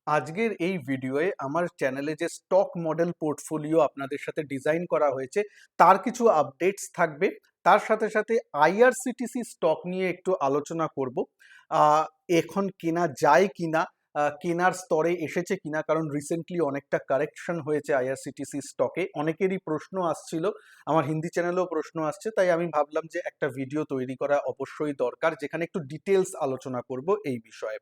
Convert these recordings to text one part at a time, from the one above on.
আজকের এই ভিডিওয়ে আমার চ্যানেলে যে স্টক মডেল পোর্টফোলিও আপনাদের সাথে ডিজাইন করা হয়েছে তার কিছু আপডেটস থাকবে। তার সাথে সাথে আইআরসিটিসি স্টক নিয়ে একটু আলোচনা করব। আহ, এখন কেনা যায় কিনা, কেনার স্তরে এসেছে কিনা, কারণ রিসেন্টলি অনেকটা কারেকশন হয়েছে আইআরসিটিসি স্টকে। অনেকেরই প্রশ্ন আসছিল, আমার হিন্দি চ্যানেলেও প্রশ্ন আসছে, তাই আমি ভাবলাম যে একটা ভিডিও তৈরি করা অবশ্যই দরকার, যেখানে একটু ডিটেলস আলোচনা করব এই বিষয়ে।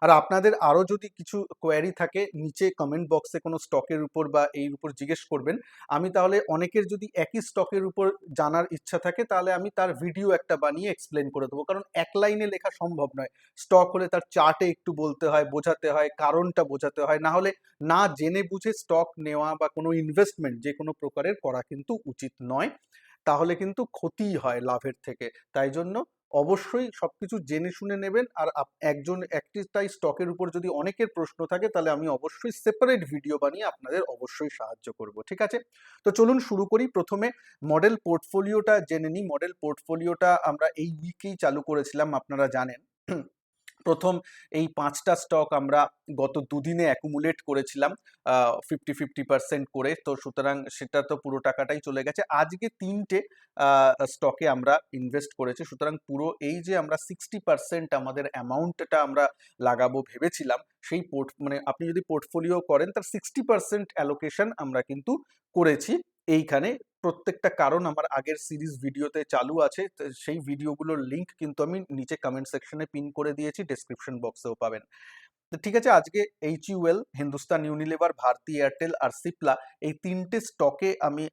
আর আপনাদের আরও যদি কিছু কোয়ারি থাকে নিচে কমেন্ট বক্সে কোনো স্টকের উপর বা এই উপর জিজ্ঞেস করবেন। আমি তাহলে অনেকের যদি একই স্টকের উপর জানার ইচ্ছা থাকে তাহলে আমি তার ভিডিও একটা বানিয়ে এক্সপ্লেন করে দেবো, কারণ এক লাইনে লেখা সম্ভব নয়। স্টক হলে তার চার্টে একটু বলতে হয়, বোঝাতে হয়, কারণটা বোঝাতে হয়, না হলে না জেনে বুঝে স্টক নেওয়া বা কোনো ইনভেস্টমেন্ট যে কোনো প্রকারের করা কিন্তু উচিত নয়, তাহলে কিন্তু ক্ষতিই হয় লাভের থেকে। তাই জন্য অবশ্যই সবকিছু জেনে শুনে নেবেন। আর একজন একটাই স্টকের উপর যদি অনেকের প্রশ্ন থাকে তাহলে আমি অবশ্যই সেপারেট ভিডিও বানিয়ে আপনাদের অবশ্যই সাহায্য করব, ঠিক আছে? তো চলুন শুরু করি। প্রথমে মডেল পোর্টফোলিওটা জেনে নিই। মডেল পোর্টফোলিওটা আমরা এই উইকেই চালু করেছিলাম, আপনারা জানেন। প্রথম এই 5টা স্টক আমরা গত দুদিনে অ্যাকুমুলেট করেছিলাম 50-50% করে। তো সুতরাং সেটা তো পুরো টাকাটাই চলে গেছে। আজকে 3টে স্টকে আমরা ইনভেস্ট করেছি। সুতরাং পুরো এই যে আমরা 60% আমাদের অ্যামাউন্টটা আমরা লাগাবো ভেবেছিলাম, সেই মানে আপনি যদি পোর্টফোলিও করেন তার 60% অ্যালোকেশন আমরা কিন্তু করেছি এইখানে। প্রত্যেকটা কারণ আমার আগের সিরিজ ভিডিওতে চালু আছে, তো সেই ভিডিওগুলোর লিংক কিন্তু আমি নিচে কমেন্ট সেকশনে পিন করে দিয়েছি, ডেসক্রিপশন বক্সেও পাবেন। তো ঠিক আছে, আজকে HUL, Hindustan Unilever, Bharti Airtel আর সিপলা, এই 3টে স্টকে আমি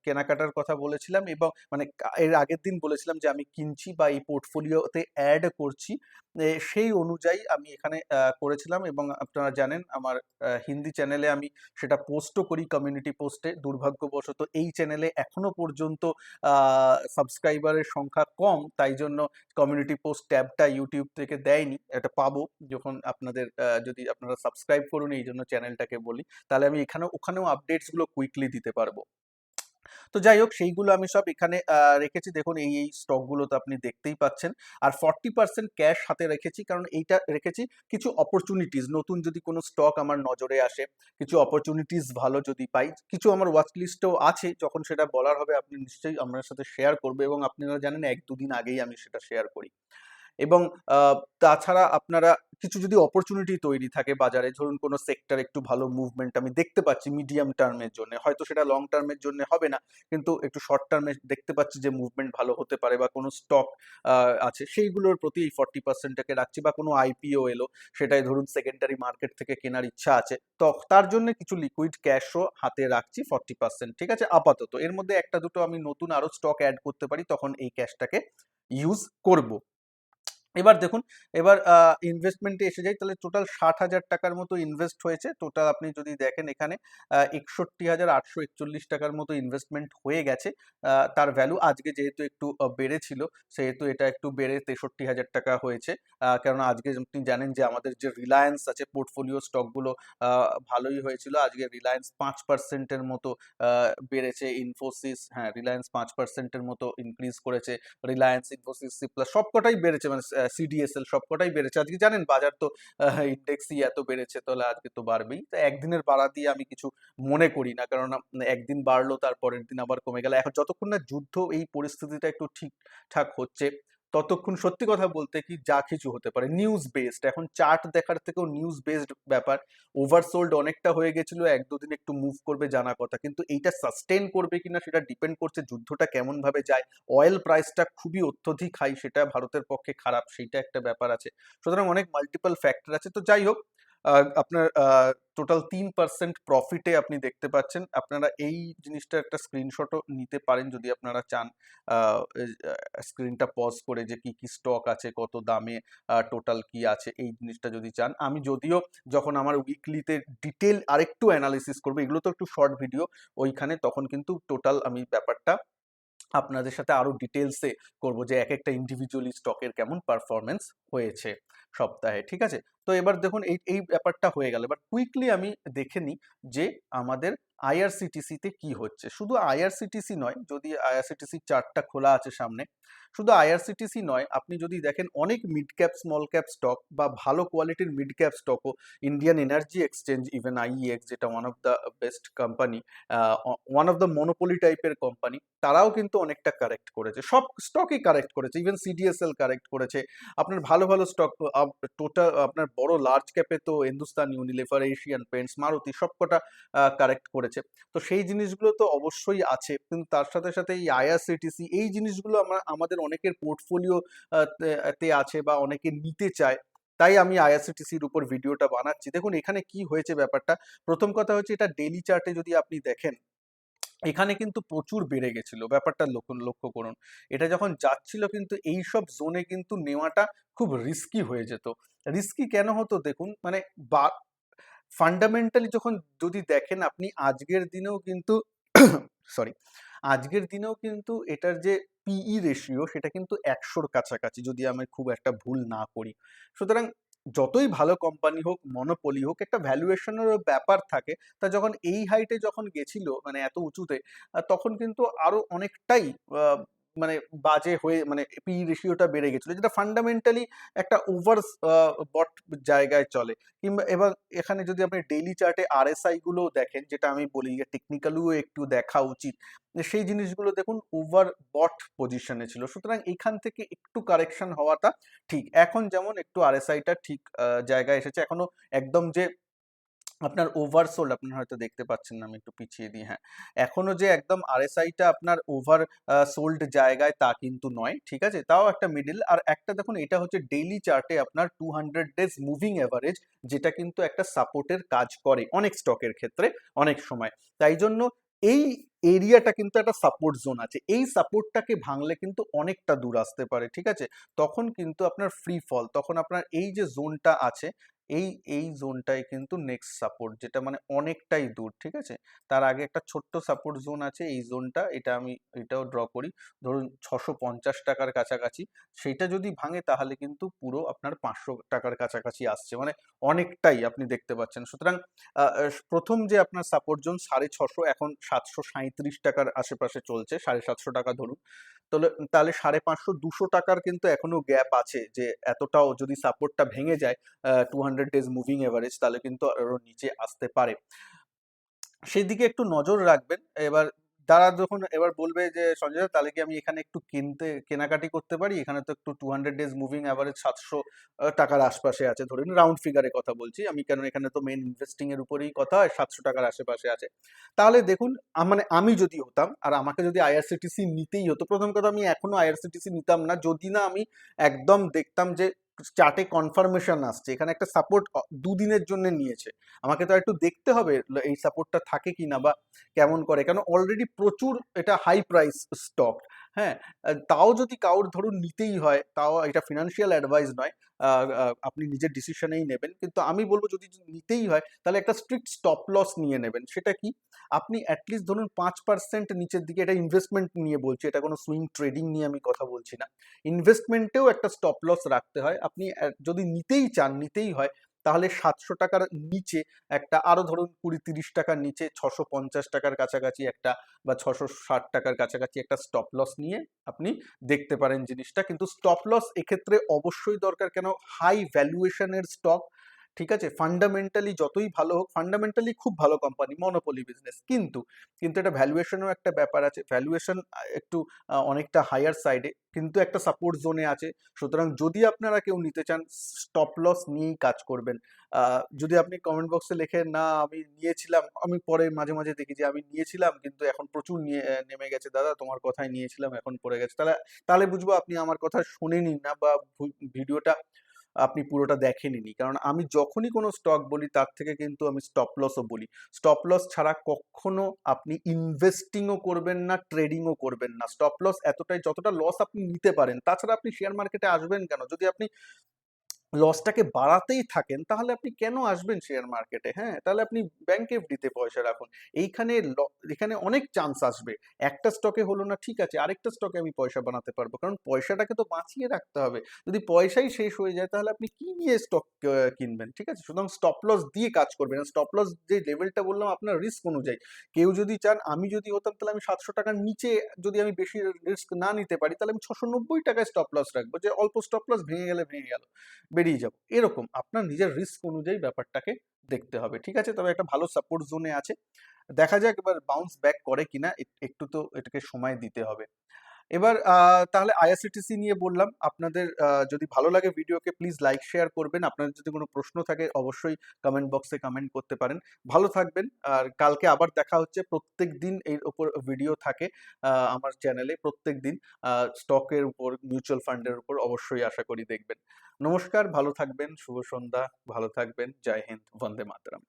কেনাকাটার কথা বলেছিলাম, এবং মানে এর আগের দিন বলেছিলাম যে আমি কিনছি বা এই পোর্টফোলিওতে অ্যাড করছি। সেই অনুযায়ী আমি এখানে করেছিলাম, এবং আপনারা জানেন আমার হিন্দি চ্যানেলে আমি সেটা পোস্টও করি কমিউনিটি পোস্টে। দুর্ভাগ্যবশত এই চ্যানেলে এখনো পর্যন্ত সাবস্ক্রাইবারের সংখ্যা কম, তাই জন্য কমিউনিটি পোস্ট ট্যাবটা ইউটিউব থেকে দেয়নি। এটা পাবো যখন আপনাদের যদি আপনারা সাবস্ক্রাইব করুন, এই জন্য চ্যানেলটাকে বলি, তাহলে আমি এখানেও ওখানেও আপডেটসগুলো কুইকলি দিতে পারবো। তো যাই হোক, সেইগুলো আমি সব এখানে রেখেছি। দেখুন এই এই স্টকগুলো তো আপনি দেখতেই পাচ্ছেন। আর 40% ক্যাশ হাতে রেখেছি, কারণ এইটা রেখেছি কিছু অপরচুনিটিস, নতুন যদি কোনো স্টক আমার নজরে আসে, কিছু অপরচুনিটিস ভালো যদি পাই। কিছু আমার ওয়াচ লিস্টেও আছে, যখন সেটা বলার হবে আপনি নিশ্চয়ই আমার সাথে শেয়ার করবে, এবং আপনারা জানেন 1-2 দিন আগেই আমি সেটা শেয়ার করি। এবং তাছাড়া আপনারা কিছু যদি অপরচুনিটি তৈরি থাকে বাজারে, ধরুন কোনো সেক্টর একটু ভালো মুভমেন্ট আমি দেখতে পাচ্ছি মিডিয়াম টার্মের জন্য, হয়তো সেটা লং টার্মের জন্য হবে না, কিন্তু একটু শর্ট টার্মে দেখতে পাচ্ছি যে মুভমেন্ট ভালো হতে পারে, বা কোনো স্টক আছে, সেইগুলোর প্রতি এই 40%টাকে রাখছি। বা কোনো আইপিও এলো, সেটাই ধরুন সেকেন্ডারি মার্কেট থেকে কেনার ইচ্ছা আছে, তো তার জন্য কিছু লিকুইড ক্যাশও হাতে রাখছি 40%, ঠিক আছে? আপাতত এর মধ্যে একটা দুটো আমি নতুন আরো স্টক অ্যাড করতে পারি, তখন এই ক্যাশটাকে ইউজ করব। এবার দেখুন, এবার ইনভেস্টমেন্টে এসে যাই, তাহলে টোটাল 60,000 টাকার মতো ইনভেস্ট হয়েছে। টোটাল আপনি যদি দেখেন এখানে 61,841 টাকার মতো ইনভেস্টমেন্ট হয়ে গেছে। তার ভ্যালু আজকে যেহেতু একটু বেড়েছিল, সেহেতু এটা একটু বেড়ে 63,000 টাকা হয়েছে। কারণ আজকে আপনি জানেন যে আমাদের যে রিলায়েন্স আছে, পোর্টফোলিও স্টকগুলো ভালোই হয়েছিল। আজকে রিলায়েন্স 5%-এর মতো বেড়েছে। ইনফোসিস, হ্যাঁ, রিলায়েন্স 5%-এর মতো ইনক্রিজ করেছে। রিলায়েন্স, ইনফোসিস, সিপ্লা সবকটাই বেড়েছে, মানে সিডিএসএল সবকটাই বেড়েছে। আজকে জানেন বাজার তো ইন্ডেক্সই এত বেড়েছে, তাহলে আজকে তো বাড়বেই। তো একদিনের বাড়া দিয়ে আমি কিছু মনে করি না, কারণ একদিন বাড়লো তার পরের দিন আবার কমে গেল। এখন যতক্ষণ না যুদ্ধ, এই পরিস্থিতিটা একটু ঠিকঠাক হচ্ছে, ততক্ষণ সত্যি কথা বলতে কি যা কিছু হতে পারে। নিউজ বেসড, এখন চার্ট দেখার থেকেও নিউজ বেসড ব্যাপার। ওভারসোল্ড অনেকটা হয়ে গেছিল, 1-2 দিন একটু মুভ করবে জানা কথা, কিন্তু এইটা সাস্টেন করবে কিনা সেটা ডিপেন্ড করছে যুদ্ধটা কেমন ভাবে যায়। অয়েল প্রাইসটা খুবই অত্যধিক হাই, সেটা ভারতের পক্ষে খারাপ, সেইটা একটা ব্যাপার আছে। সুতরাং অনেক মাল্টিপল ফ্যাক্টর আছে। তো যাই হোক, আপনার টোটাল 3% প্রফিটে আপনি দেখতে পাচ্ছেন। আপনারা এই জিনিসটা একটা স্ক্রিনশটও নিতে পারেন যদি আপনারা চান, স্ক্রিনটা পজ করে, যে কি কি স্টক আছে, কত দামে, টোটাল কি আছে, এই জিনিসটা যদি চান। আমি যদিও যখন আমার উইকলিতে ডিটেল আরেকটু অ্যানালিসিস করবো, এগুলো তো একটু শর্ট ভিডিও, ওইখানে তখন কিন্তু টোটাল আমি ব্যাপারটা আপনাদের সাথে আরো ডিটেলসে করব, যে এক একটা ইন্ডিভিজুয়ালি স্টকের কেমন পারফরমেন্স হয়েছে। সপ্তাহে, ঠিক আছে? তো এবার দেখুন এই এই ব্যাপারটা হয়ে গেল। এবার কুইকলি আমি দেখে নিই যে আমাদের আইআরসিটিসিতে কি হচ্ছে। শুধু আইআরসিটিসি নয়, যদি আইআরসিটিসির চার্টটা খোলা আছে সামনে, শুধু আইআরসিটিসি নয়, আপনি যদি দেখেন অনেক mid cap small cap stock বা ভালো কোয়ালিটির মিড ক্যাপ স্টকও, Indian Energy Exchange, even IEX, যেটা one of the best company, one of the monopoly টাইপের কোম্পানি, তারাও কিন্তু অনেকটা কারেক্ট করেছে। সব স্টকই কারেক্ট করেছে, ইভেন সিডিএসএল কারেক্ট করেছে। আপনার ভালো ভালো স্টক, টোটাল আপনার বড় লার্জ ক্যাপে তো Hindustan Unilever, Asian paints, Maruti সবকটা কারেক্ট করেছে। তো সেই জিনিসগুলো তো অবশ্যই আছে, কিন্তু তার সাথে সাথে এই আইআরসিটিসি, এই জিনিসগুলো আমাদের অনেকের পোর্টফোলিও তে আছে বা অনেকে নিতে চায়। তাই আমি আইআরসিটিসির উপর ভিডিওটা বানাচ্ছি। দেখুন এখানে কি হয়েছে ব্যাপারটা। প্রথম কথা হচ্ছে, এটা ডেইলি চার্টে যদি আপনি দেখেন, এখানে কিন্তু প্রচুর বেড়ে গেছিল, ব্যাপারটা লক্ষ্য লক্ষ্য করুন। এটা যখন যাচ্ছিল কিন্তু এই সব জোনে কিন্তু নেওয়াটা খুব রিস্কি হয়ে যেত। রিস্কি কেন হতো দেখুন, মানে ফান্ডামেন্টালি যখন যদি দেখেন আপনি, আজকের দিনেও কিন্তু সরি, আজকের দিনেও কিন্তু এটার যে পিই রেশিও, সেটা কিন্তু 100-র কাছাকাছি, যদি আমি খুব একটা ভুল না করি। সুতরাং যতই ভালো কোম্পানি হোক, মনোপলি হোক, একটা ভ্যালুয়েশনেরও ব্যাপার থাকে। তা যখন এই হাইটে যখন গেছিল, মানে এত উঁচুতে, তখন কিন্তু আরো অনেকটাই মানে বাজে হয়ে, মানে পিই রেশিওটা বেড়ে গেছিল, যেটা ফান্ডামেন্টালি একটা ওভার বট জায়গায় চলে। কিংবা এবার এখানে যদি আপনি ডেইলি চার্টে আরএসআই গুলো দেখেন, যেটা আমি বলি যে টেকনিক্যালিও একটু দেখা উচিত, সেই জিনিসগুলো দেখুন ওভার বট পজিশনে ছিল। সুতরাং এখান থেকে একটু কারেকশন হওয়াটা ঠিক। এখন যেমন একটু আরএসআইটা ঠিক জায়গায় এসেছে, এখনো একদম যে আপনার ওভারসোল্ড, আপনারা হয়তো দেখতে পাচ্ছেন না, আমি একটু পিছিয়ে দিই, হ্যাঁ, এখনো যে একদম আরএসআইটা আপনার ওভার সোল্ড জায়গায় তা কিন্তু নয়, ঠিক আছে? তাও একটা মিডিল। আর একটা দেখুন, এটা হচ্ছে ডেইলি চার্টে আপনার 200 ডেজ মুভিং অ্যাভারেজ, যেটা কিন্তু একটা সাপোর্টের কাজ করে অনেক স্টকের ক্ষেত্রে অনেক সময়। তাই জন্য এই এরিয়াটা কিন্তু একটা সাপোর্ট জোন আছে, এই সাপোর্টটাকে ভাঙলে কিন্তু অনেকটা দূর আসতে পারে, ঠিক আছে? তখন কিন্তু আপনার ফ্রি ফল, তখন আপনার এই যে জোনটা আছে, এই এই জোনটাই কিন্তু নেক্সট সাপোর্ট, যেটা মানে অনেকটাই দূর, ঠিক আছে? তার আগে একটা ছোট্ট সাপোর্ট জোন আছে, এই জোনটা, এটা আমি এটাও ড্র করি, ধরুন 650 টাকার কাছাকাছি। সেইটা যদি ভাঙে তাহলে কিন্তু পুরো আপনার 500 টাকার কাছাকাছি আসছে, মানে অনেকটাই আপনি দেখতে পাচ্ছেন। সুতরাং প্রথম যে আপনার সাপোর্ট জোন 650, এখন 737 টাকার আশেপাশে চলছে, 750 টাকা ধরুন। তাহলে তাহলে 550, 200 টাকার কিন্তু এখনো গ্যাপ আছে, যে এতটাও যদি সাপোর্টটা ভেঙে যায় 200 ডেজ মুভিং এভারেজ, তাহলে কিন্তু আরো নিচে আসতে পারে। সেদিকে একটু নজর রাখবেন। এবার তারা যখন এবার বলবে যে সঞ্জয় দা, তাহলে কি আমি এখানে একটু কেনাকাটি করতে পারি? এখানে তো একটু 200 ডেজ মুভিং অ্যাভারেজ 700 টাকার আশপাশে আছে, ধরুন রাউন্ড ফিগারে কথা বলছি আমি, কারণ এখানে তো মেন ইনভেস্টিং এর উপরেই কথা হয়, 700 টাকার আশেপাশে আছে। তাহলে দেখুন, মানে আমি যদি হতাম আর আমাকে যদি আইআরসিটিসি নিতেই হতো, প্রথম কথা আমি এখনো আইআরসিটিসি নিতাম না, যদি না আমি একদম দেখতাম যে চার্টে কনফার্মেশন আসছে, এখানে একটা সাপোর্ট দুদিনের জন্য নিয়েছে, আমাকে তো একটু দেখতে হবে এই সাপোর্টটা থাকে কিনা বা কেমন করে, কারণ অলরেডি প্রচুর এটা হাই প্রাইস স্টক। হ্যাঁ, তাও যদি কাউর ধরুন নিতেই হয়, তাও এটা ফিনান্সিয়াল অ্যাডভাইস নয়, আপনি নিজের ডিসিশনেই নেবেন, কিন্তু আমি বলবো যদি নিতেই হয় তাহলে একটা স্ট্রিক্ট স্টপ লস নিয়ে নেবেন। সেটা কি, আপনি অ্যাটলিস্ট ধরুন 5% নিচের দিকে, এটা ইনভেস্টমেন্ট নিয়ে বলছি, এটা কোনো সুইং ট্রেডিং নিয়ে আমি কথা বলছি না, ইনভেস্টমেন্টেও একটা স্টপ লস রাখতে হয়। আপনি যদি নিতেই চান, নিতেই হয়, তাহলে 700 টাকার নিচে একটা, আরো ধরুন 20-30 টাকার নিচে 650 টাকার কাছাকাছি একটা, বা 660 টাকার কাছাকাছি একটা স্টপ লস নিয়ে আপনি দেখতে পারেন জিনিসটা। কিন্তু স্টপ লস এক্ষেত্রে অবশ্যই দরকার, কেন হাই ভ্যালুয়েশনের স্টক, ঠিক আছে? ফান্ডামেন্টালি যতই ভালো হোক, ফান্ডামেন্টালি খুব ভালো কোম্পানি, মনোপলি বিজনেস, কিন্তু কিন্তু এটা ভ্যালুয়েশনেরও একটা ব্যাপার আছে, ভ্যালুয়েশন একটু অনেকটা হায়ার সাইডে, কিন্তু একটা সাপোর্ট জোনে আছে। সুতরাং যদি আপনারা কেউ নিতে চান, স্টপ লস নিয়েই কাজ করবেন। যদি আপনি কমেন্ট বক্সে লেখেন না আমি নিয়েছিলাম, আমি পরে মাঝে মাঝে দেখি যে আমি নিয়েছিলাম কিন্তু এখন প্রচুর নেমে গেছে দাদা, তোমার কথাই নিয়েছিলাম এখন পড়ে গেছে, তাহলে তাহলে বুঝবো আপনি আমার কথা শোনেনি না, বা ভিডিওটা আপনি পুরোটা দেখেননি। কারণ আমি যখনই কোনো স্টক বলি, তার থেকে কিন্তু আমি স্টপ লসও বলি। স্টপ লস ছাড়া কখনো আপনি ইনভেস্টিংও করবেন না, ট্রেডিংও করবেন না। স্টপ লস এতটাই, যতটা লস আপনি নিতে পারেন, তাছাড়া আপনি শেয়ার মার্কেটে আসবেন কেন? যদি আপনি লসটাকে বাড়াতেই থাকেন, তাহলে আপনি কেন আসবেন শেয়ার মার্কেটে? হ্যাঁ, তাহলে আপনি ব্যাংক এফডিতে পয়সা রাখুন। এইখানে এখানে অনেক চান্স আসবে। একটা স্টকে হলো না, ঠিক আছে, আরেকটা স্টকে আমি পয়সা বানাতে পারবো, কারণ পয়সাটাকে তো বাঁচিয়ে রাখতে হবে। যদি পয়সাই শেষ হয়ে যায় তাহলে আপনি কি নিয়ে স্টক কিনবেন? ঠিক আছে, সুতরাং স্টপ লস দিয়ে কাজ করবেন। স্টপ লস যে লেভেলটা বললাম আপনার রিস্ক অনুযায়ী। কেউ যদি চান, আমি যদি হতাম তাহলে আমি 700 টাকার নিচে, যদি আমি বেশি রিস্ক না নিতে পারি তাহলে আমি 690 টাকায় স্টপ লস রাখবো, যে অল্প স্টপ লস, ভেঙে গেলে ভেঙে গেল, বেরিয়ে যাবো। এরকম আপনার নিজের রিস্ক অনুযায়ী ব্যাপারটাকে দেখতে হবে। ঠিক আছে, তবে একটা ভালো সাপোর্ট জোনে আছে, দেখা যাক এবার বাউন্স ব্যাক করে কিনা, একটু তো এটাকে সময় দিতে হবে। এবার তাহলে আইআরসিটিসি নিয়ে বললাম। আপনাদের যদি ভালো লাগে ভিডিওকে প্লিজ লাইক শেয়ার করবেন। আপনাদের যদি কোনো প্রশ্ন থাকে অবশ্যই কমেন্ট বক্সে কমেন্ট করতে পারেন। ভালো থাকবেন, আর কালকে আবার দেখা হচ্ছে। প্রত্যেক দিন এর উপর ভিডিও থাকে আমার চ্যানেলে, প্রত্যেক দিন স্টকের উপর, মিউচুয়াল ফান্ডের উপর, অবশ্যই আশা করি দেখবেন। নমস্কার, ভালো থাকবেন, শুভ সন্ধ্যা, ভালো থাকবেন, জয় হিন্দ, বন্দে মাতরম।